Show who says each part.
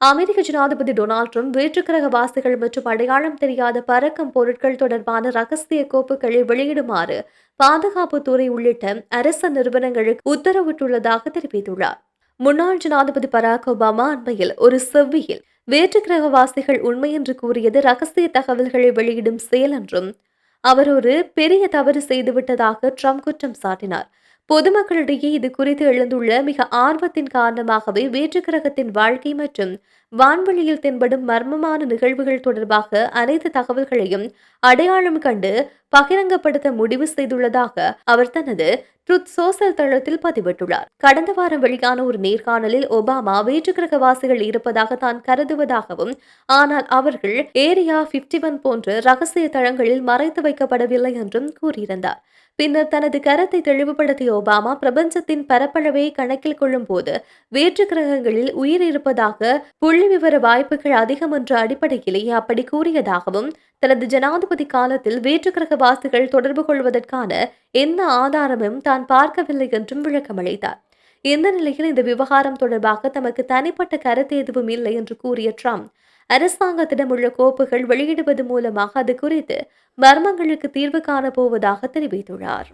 Speaker 1: அமெரிக்க ஜனாதிபதி Donald Trump வேற்றுக்கிரகவாசிகள் மற்றும் அடையாளம் தெரியாத பறக்கும் பொருட்கள் தொடர்பான ரகசிய கோப்புகளை வெளியிடுமாறு பாதுகாப்புத்துறை உள்ளிட்ட அரச நிறுவனங்களுக்கு உத்தரவிட்டுள்ளதாக தெரிவித்துள்ளார். முன்னாள் ஜனாதிபதி பராக் ஒபாமா அண்மையில் ஒரு செவ்வியில் வேற்றுக்கிரகவாசிகள் உண்மை என்று கூறியது ரகசிய தகவல்களை வெளியிடும் செயல் என்றும் அவர் ஒரு பெரிய தவறு செய்துவிட்டதாக ட்ரம்ப் குற்றம் சாட்டினார். பொதுமக்களிடையே இது குறித்து எழுந்துள்ள மிக ஆர்வத்தின் காரணமாகவே வேற்றுக்கிரகத்தின் வாழ்க்கை மற்றும் வான்வெளியில் தென்படும் மர்மமான நிகழ்வுகள் தொடர்பாக அனைத்து தகவல்களையும் அடையாளம் கண்டு பகிரங்கப்படுத்த முடிவு செய்துள்ளதாக அவர் தனது ட்ருத் சோஷியல் தளத்தில் பதிவிட்டுள்ளார். கடந்த வாரம் வெளியான ஒரு நேர்காணலில் ஒபாமா வேற்றுக்கிரகவாசிகள் இருப்பதாக தான் கருதுவதாகவும், ஆனால் அவர்கள் ஏரியா 51 போன்ற ரகசிய தளங்களில் மறைத்து வைக்கப்படவில்லை என்றும் கூறியிருந்தார். பின்னர் தனது கருத்தை தெளிவுபடுத்திய ஒபாமா, பிரபஞ்சத்தின் பரப்பளவை கணக்கில் கொள்ளும் போது வேற்று கிரகங்களில் உயிர் இருப்பதாக புள்ளி விவர வாய்ப்புகள் அதிகம் என்ற அடிப்படையிலேயே அப்படி கூறியதாகவும், தனது ஜனாதிபதி காலத்தில் வேற்று கிரகவாசிகள் தொடர்பு கொள்வதற்கான எந்த ஆதாரமும் தான் பார்க்கவில்லை என்றும் விளக்கமளித்தார். இந்த நிலையில் இந்த விவகாரம் தொடர்பாக தமக்கு தனிப்பட்ட கருத்து எதுவும் இல்லை என்று கூறிய ட்ரம்ப், அரசாங்கத்திடம் உள்ள கோப்புகள் வெளியிடுவது மூலமாக அது குறித்து மர்மங்களுக்கு தீர்வு காணப்போவதாக தெரிவித்துள்ளார்.